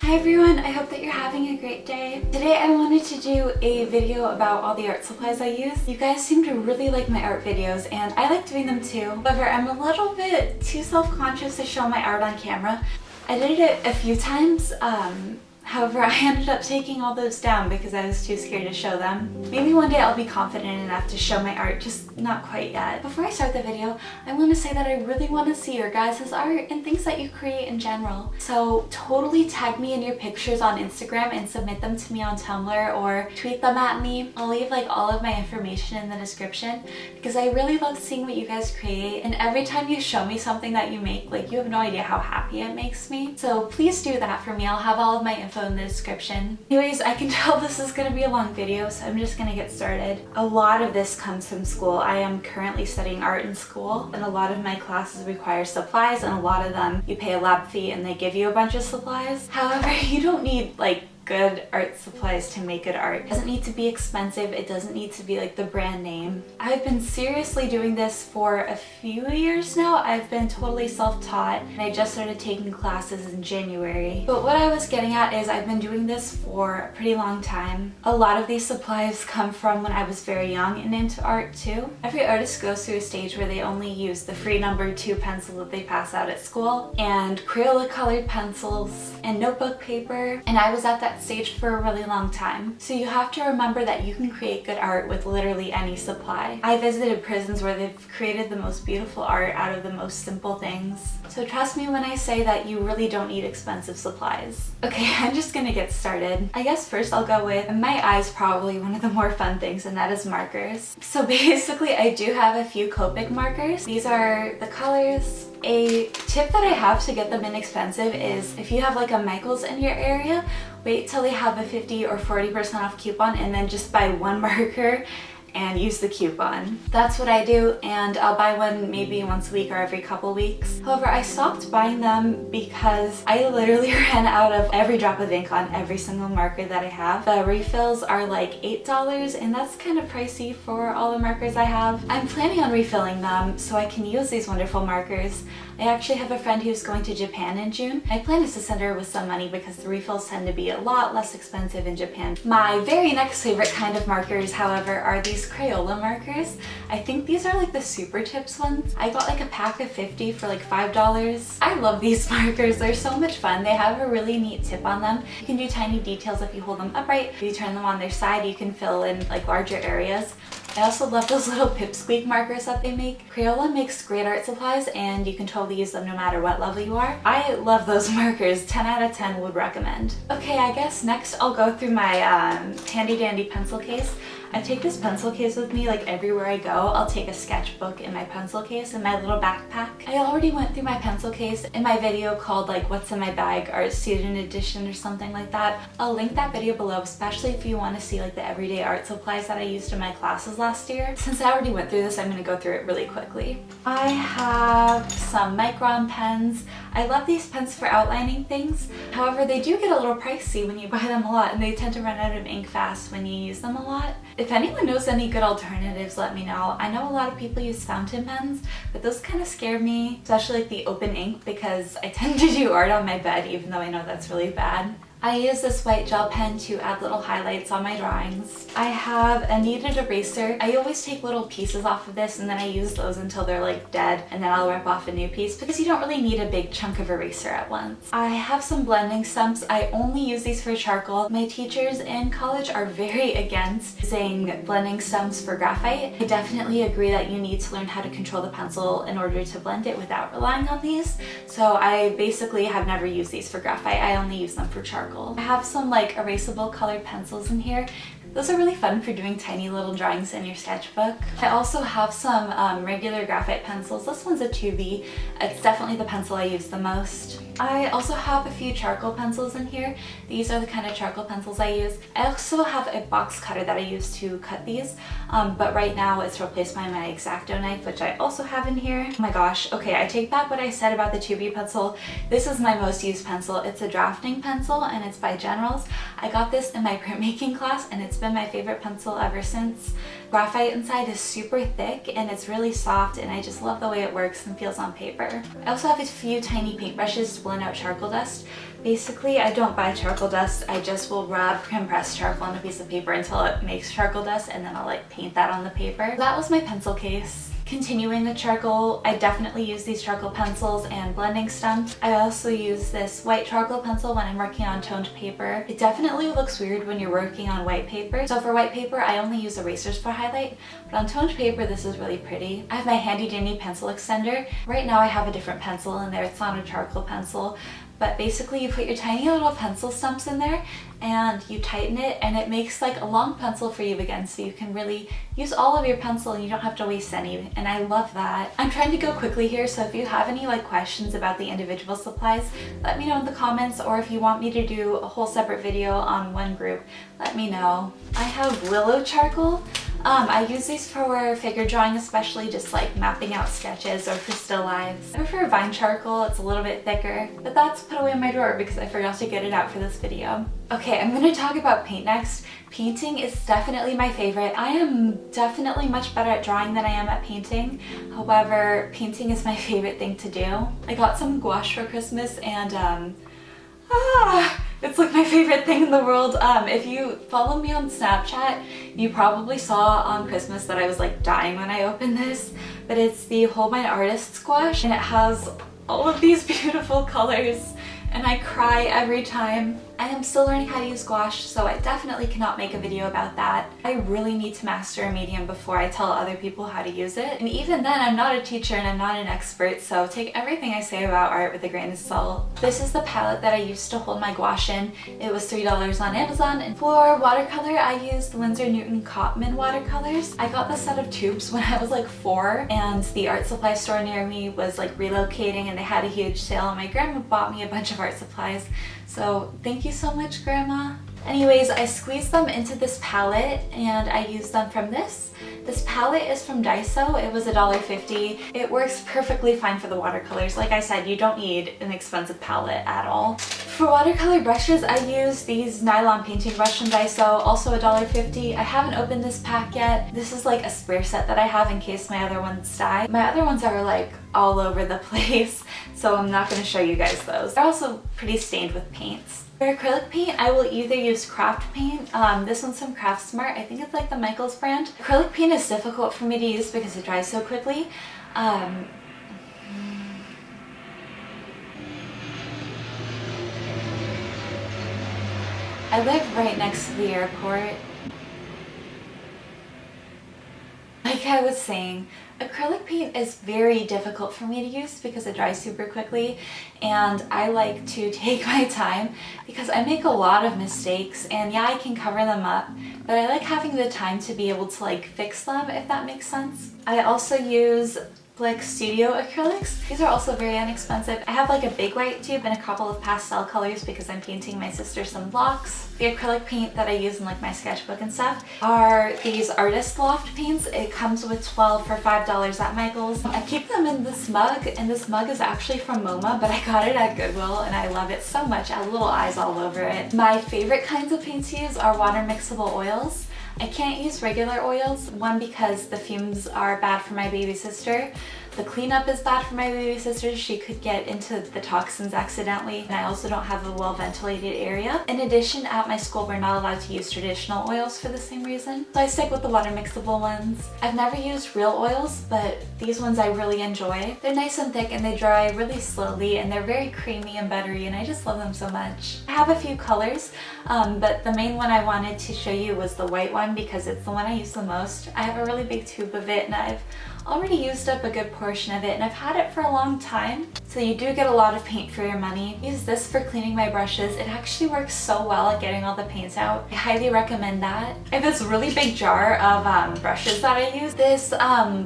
Hi everyone, I hope that you're having a great day. Today I wanted to do a video about all the art supplies I use. You guys seem to really like my art videos and I like doing them too. However, I'm a little bit too self-conscious to show my art on camera. I did it a few times, however, I ended up taking all those down because I was too scared to show them. Maybe one day I'll be confident enough to show my art, just not quite yet. Before I start the video, I want to say that I really want to see your guys' art and things that you create in general. So totally tag me in your pictures on Instagram and submit them to me on Tumblr or tweet them at me. I'll leave like all of my information in the description because I really love seeing what you guys create, and every time you show me something that you make, like, you have no idea how happy it makes me. So please do that for me. I'll have all of my info in the description. Anyways, I can tell this is going to be a long video, so I'm just going to get started. A lot of this comes from school. I am currently studying art in school, and a lot of my classes require supplies, and a lot of them you pay a lab fee and they give you a bunch of supplies. However, you don't need like good art supplies to make good art. It doesn't need to be expensive. It doesn't need to be like the brand name. I've been seriously doing this for a few years now. I've been totally self-taught and I just started taking classes in January. But what I was getting at is I've been doing this for a pretty long time. A lot of these supplies come from when I was very young and into art too. Every artist goes through a stage where they only use the free number 2 pencil that they pass out at school, and Crayola colored pencils and notebook paper, and I was at that stage for a really long time. So you have to remember that you can create good art with literally any supply. I visited prisons where they've created the most beautiful art out of the most simple things. So trust me when I say that you really don't need expensive supplies. Okay, I'm just gonna get started. I guess first I'll go with, in my eyes, probably one of the more fun things, and that is markers. So basically I do have a few Copic markers. These are the colors. A tip that I have to get them inexpensive is if you have like a Michael's in your area, wait till they have a 50 or 40% off coupon and then just buy one marker and use the coupon. That's what I do, and I'll buy one maybe once a week or every couple weeks. However, I stopped buying them because I literally ran out of every drop of ink on every single marker that I have. The refills are like $8 and that's kind of pricey for all the markers I have. I'm planning on refilling them so I can use these wonderful markers. I actually have a friend who's going to Japan in June. My plan is to send her with some money because the refills tend to be a lot less expensive in Japan. My very next favorite kind of markers, however, are these Crayola markers. I think these are like the super tips ones. I got like a pack of 50 for like $5. I love these markers. They're so much fun. They have a really neat tip on them. You can do tiny details if you hold them upright. If you turn them on their side, you can fill in like larger areas. I also love those little pipsqueak markers that they make. Crayola makes great art supplies and you can totally use them no matter what level you are. I love those markers. 10 out of 10 would recommend. Okay, I guess next I'll go through my handy dandy pencil case. I take this pencil case with me like everywhere I go. I'll take a sketchbook in my pencil case in my little backpack. I already went through my pencil case in my video called like What's in My Bag Art Student Edition or something like that. I'll link that video below, especially if you want to see like the everyday art supplies that I used in my classes last year. Since I already went through this, I'm going to go through it really quickly. I have some Micron pens. I love these pens for outlining things. However, they do get a little pricey when you buy them a lot and they tend to run out of ink fast when you use them a lot. If anyone knows any good alternatives, let me know. I know a lot of people use fountain pens, but those kind of scare me, especially like the open ink, because I tend to do art on my bed even though I know that's really bad. I use this white gel pen to add little highlights on my drawings. I have a kneaded eraser. I always take little pieces off of this and then I use those until they're like dead, and then I'll rip off a new piece because you don't really need a big chunk of eraser at once. I have some blending stumps. I only use these for charcoal. My teachers in college are very against using blending stumps for graphite. I definitely agree that you need to learn how to control the pencil in order to blend it without relying on these. So I basically have never used these for graphite. I only use them for charcoal. I have some like erasable colored pencils in here. Those are really fun for doing tiny little drawings in your sketchbook. I also have some regular graphite pencils. This one's a 2B. It's definitely the pencil I use the most. I also have a few charcoal pencils in here. These are the kind of charcoal pencils I use. I also have a box cutter that I use to cut these, but right now it's replaced by my X-Acto knife, which I also have in here. Oh my gosh, okay, I take back what I said about the 2B pencil. This is my most used pencil. It's a drafting pencil and it's by Generals. I got this in my printmaking class and it's been my favorite pencil ever since. Graphite inside is super thick and it's really soft, and I just love the way it works and feels on paper. I also have a few tiny paintbrushes to blend out charcoal dust. Basically, I don't buy charcoal dust. I just will rub compressed charcoal on a piece of paper until it makes charcoal dust, and then I'll like paint that on the paper. That was my pencil case. Continuing the charcoal, I definitely use these charcoal pencils and blending stumps. I also use this white charcoal pencil when I'm working on toned paper. It definitely looks weird when you're working on white paper. So for white paper, I only use erasers for highlight, but on toned paper, this is really pretty. I have my handy dandy pencil extender. Right now I have a different pencil in there. It's not a charcoal pencil, but basically you put your tiny little pencil stumps in there and you tighten it, and it makes like a long pencil for you again, so you can really use all of your pencil and you don't have to waste any, and I love that. I'm trying to go quickly here, so if you have any like questions about the individual supplies, let me know in the comments, or if you want me to do a whole separate video on one group, let me know. I have willow charcoal. I use these for figure drawing, especially just like mapping out sketches or for still lives. I prefer vine charcoal, it's a little bit thicker, but that's put away in my drawer because I forgot to get it out for this video. Okay, I'm gonna talk about paint next. Painting is definitely my favorite. I am definitely much better at drawing than I am at painting. However, painting is my favorite thing to do. I got some gouache for Christmas, and it's like my favorite thing in the world. If you follow me on Snapchat, you probably saw on Christmas that I was like dying when I opened this, but it's the Hold My Artist gouache, and it has all of these beautiful colors, and I cry every time. I am still learning how to use gouache, so I definitely cannot make a video about that. I really need to master a medium before I tell other people how to use it. And even then, I'm not a teacher and I'm not an expert, so take everything I say about art with a grain of salt. This is the palette that I used to hold my gouache in. It was $3 on Amazon, and for watercolor, I used Winsor Newton Cotman watercolors. I got this set of tubes when I was like 4, and the art supply store near me was like relocating and they had a huge sale, and my grandma bought me a bunch of art supplies. So thank you so much, Grandma. Anyways, I squeezed them into this palette and I used them from this. This palette is from Daiso. It was $1.50. It works perfectly fine for the watercolors. Like I said, you don't need an expensive palette at all. For watercolor brushes, I use these nylon painting brush from Daiso, also $1.50. I haven't opened this pack yet. This is like a spare set that I have in case my other ones die. My other ones are like all over the place, so I'm not going to show you guys those. They're also pretty stained with paints. For acrylic paint, I will either use craft paint. This one's from Craft Smart. I think it's like the Michaels brand. Acrylic paint is difficult for me to use because it dries so quickly. I live right next to the airport. Like I was saying, acrylic paint is very difficult for me to use because it dries super quickly, and I like to take my time because I make a lot of mistakes, and yeah, I can cover them up, but I like having the time to be able to like fix them, if that makes sense. I also use like studio acrylics. These are also very inexpensive. I have like a big white tube and a couple of pastel colors because I'm painting my sister some blocks. The acrylic paint that I use in like my sketchbook and stuff are these Artist Loft paints. It comes with 12 for $5 at Michael's. I keep them in this mug, and this mug is actually from MoMA, but I got it at Goodwill and I love it so much. I have little eyes all over it. My favorite kinds of paints to use are water mixable oils. I can't use regular oils, one because the fumes are bad for my baby sister. The cleanup is bad for my baby sister. She could get into the toxins accidentally, and I also don't have a well-ventilated area. In addition, at my school, we're not allowed to use traditional oils for the same reason, so I stick with the water mixable ones. I've never used real oils, but these ones I really enjoy. They're nice and thick and they dry really slowly, and they're very creamy and buttery, and I just love them so much. I have a few colors, but the main one I wanted to show you was the white one because it's the one I use the most. I have a really big tube of it, and I've already used up a good portion of it, and I've had it for a long time, so you do get a lot of paint for your money. I use this for cleaning my brushes. It actually works so well at getting all the paints out. I highly recommend that. I have this really big jar of brushes that I use. This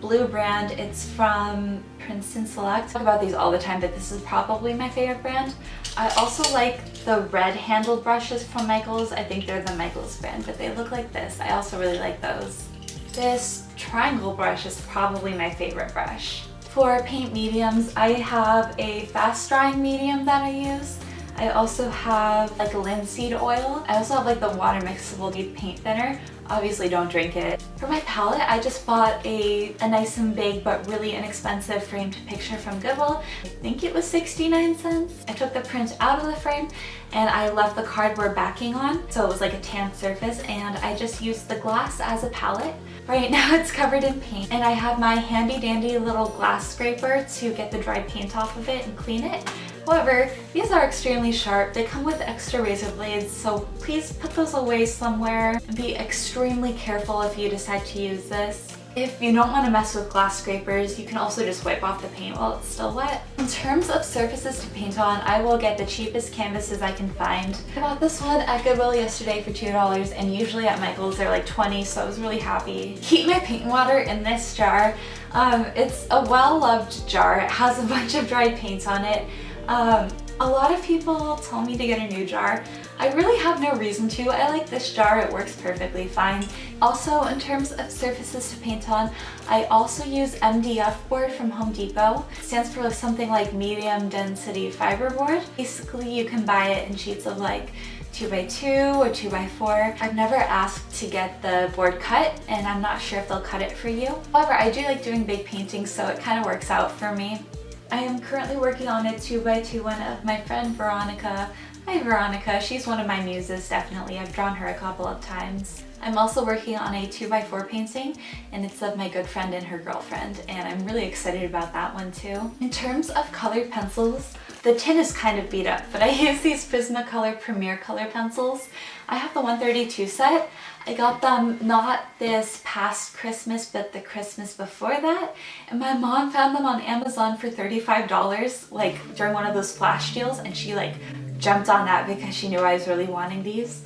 blue brand, it's from Princeton Select. I talk about these all the time, but this is probably my favorite brand. I also like the red handled brushes from Michaels. I think they're the Michaels brand, but they look like this. I also really like those. This triangle brush is probably my favorite brush. For paint mediums, I have a fast drying medium that I use. I also have like linseed oil. I also have like the water mixable deep paint thinner. Obviously don't drink it. For my palette, I just bought a nice and big but really inexpensive framed picture from Goodwill. I think it was 69 cents. I took the print out of the frame and I left the cardboard backing on, so it was like a tan surface, and I just used the glass as a palette. Right now it's covered in paint, and I have my handy dandy little glass scraper to get the dry paint off of it and clean it. However, these are extremely sharp. They come with extra razor blades, so please put those away somewhere and be extremely careful if you decide to use this. If you don't want to mess with glass scrapers, you can also just wipe off the paint while it's still wet. In terms of surfaces to paint on, I will get the cheapest canvases I can find. I bought this one at Goodwill yesterday for $2, and usually at Michael's they're like 20, so I was really happy. Keep my paint water in this jar. It's a well-loved jar. It has a bunch of dried paint on it. A lot of people told me to get a new jar. I really have no reason to. I like this jar, it works perfectly fine. Also, in terms of surfaces to paint on, I also use MDF board from Home Depot. It stands for something like medium density fiberboard. Basically, you can buy it in sheets of like 2x2 or 2x4. I've never asked to get the board cut, and I'm not sure if they'll cut it for you. However, I do like doing big paintings, so it kind of works out for me. I am currently working on a 2x2 one of my friend Veronica. Hi Veronica, she's one of my muses, definitely. I've drawn her a couple of times. I'm also working on a 2x4 painting, and it's of my good friend and her girlfriend, and I'm really excited about that one too. In terms of colored pencils, the tin is kind of beat up, but I use these Prismacolor Premier Color pencils. I have the 132 set. I got them not this past Christmas, but the Christmas before that. And my mom found them on Amazon for $35, like during one of those flash deals, and she like jumped on that because she knew I was really wanting these.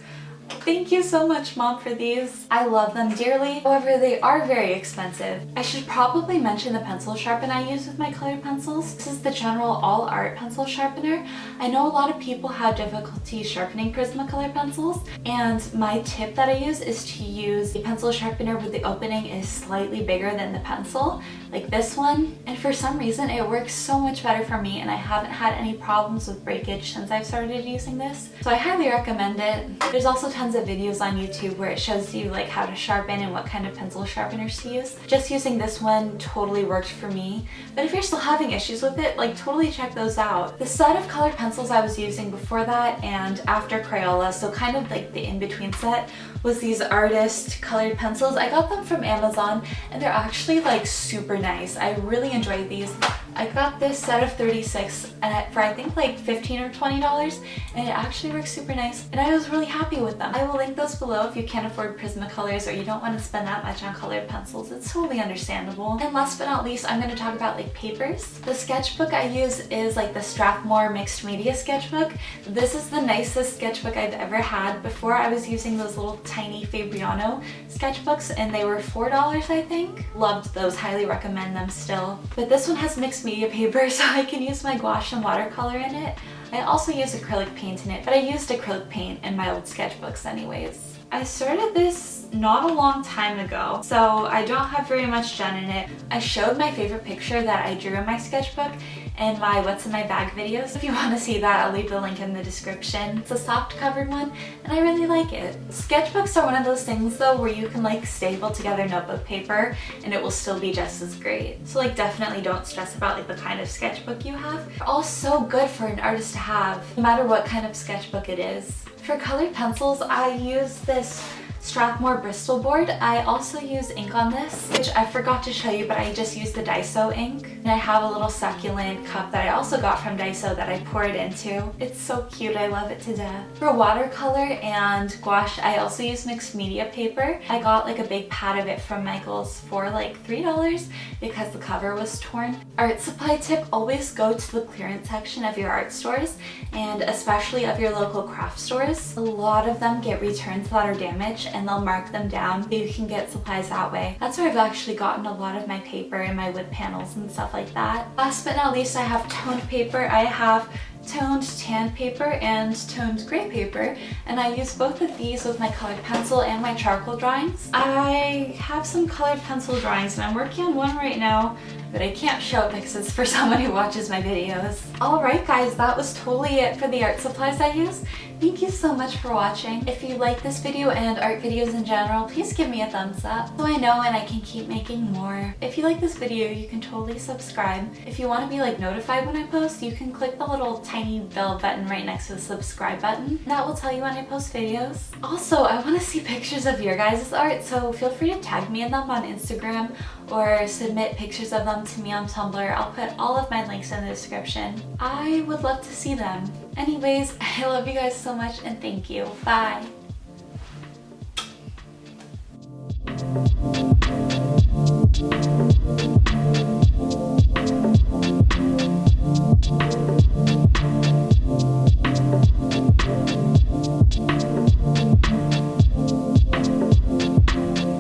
Thank you so much, Mom, for these. I love them dearly. However, they are very expensive. I should probably mention the pencil sharpener I use with my colored pencils. This is the General All Art pencil sharpener. I know a lot of people have difficulty sharpening Prismacolor pencils, and my tip that I use is to use a pencil sharpener where the opening is slightly bigger than the pencil, like this one. And for some reason, it works so much better for me, and I haven't had any problems with breakage since I've started using this. So I highly recommend it. There's also tons of videos on YouTube where it shows you like how to sharpen and what kind of pencil sharpeners to use. Just using this one totally worked for me. But if you're still having issues with it, like totally check those out. The set of colored pencils I was using before that and after Crayola, so kind of like the in-between set, was these artist colored pencils. I got them from Amazon, and they're actually like super nice. I really enjoyed these. I got this set of 36 and for I think like $15 or $20, and it actually works super nice, and I was really happy with them. I will link those below if you can't afford Prismacolors or you don't want to spend that much on colored pencils. It's totally understandable. And last but not least, I'm going to talk about like papers. The sketchbook I use is like the Strathmore Mixed Media sketchbook. This is the nicest sketchbook I've ever had. Before I was using those little tiny Fabriano sketchbooks, and they were $4 I think. Loved those, highly recommend them still. But this one has mixed media paper, so I can use my gouache and watercolor in it. I also use acrylic paint in it, but I used acrylic paint in my old sketchbooks anyways. I started this not a long time ago, so I don't have very much done in it. I showed my favorite picture that I drew in my sketchbook in my What's in My Bag videos. If you want to see that, I'll leave the link in the description. It's a soft covered one, and I really like it. Sketchbooks are one of those things though where you can like staple together notebook paper and it will still be just as great. So like definitely don't stress about like the kind of sketchbook you have. They're all so good for an artist to have, no matter what kind of sketchbook it is. For colored pencils, I use this Strathmore Bristol board. I also use ink on this, which I forgot to show you, but I just use the Daiso ink. And I have a little succulent cup that I also got from Daiso that I pour it into. It's so cute, I love it to death. For watercolor and gouache, I also use mixed media paper. I got like a big pad of it from Michael's for like $3 because the cover was torn. Art supply tip, always go to the clearance section of your art stores, and especially of your local craft stores. A lot of them get returns that are damaged, and they'll mark them down so you can get supplies that way. That's where I've actually gotten a lot of my paper and my wood panels and stuff like that. Last but not least, I have toned paper. I have toned tan paper and toned gray paper, and I use both of these with my colored pencil and my charcoal drawings. I have some colored pencil drawings and I'm working on one right now, but I can't show it because it's for someone who watches my videos. Alright guys, that was totally it for the art supplies I use. Thank you so much for watching. If you like this video and art videos in general, please give me a thumbs up so I know and I can keep making more. If you like this video, you can totally subscribe. If you want to be like notified when I post, you can click the little tiny bell button right next to the subscribe button. That will tell you when I post videos. Also, I want to see pictures of your guys' art, so feel free to tag me in them on Instagram or submit pictures of them to me on Tumblr. I'll put all of my links in the description. I would love to see them. Anyways, I love you guys so much and thank you. Bye!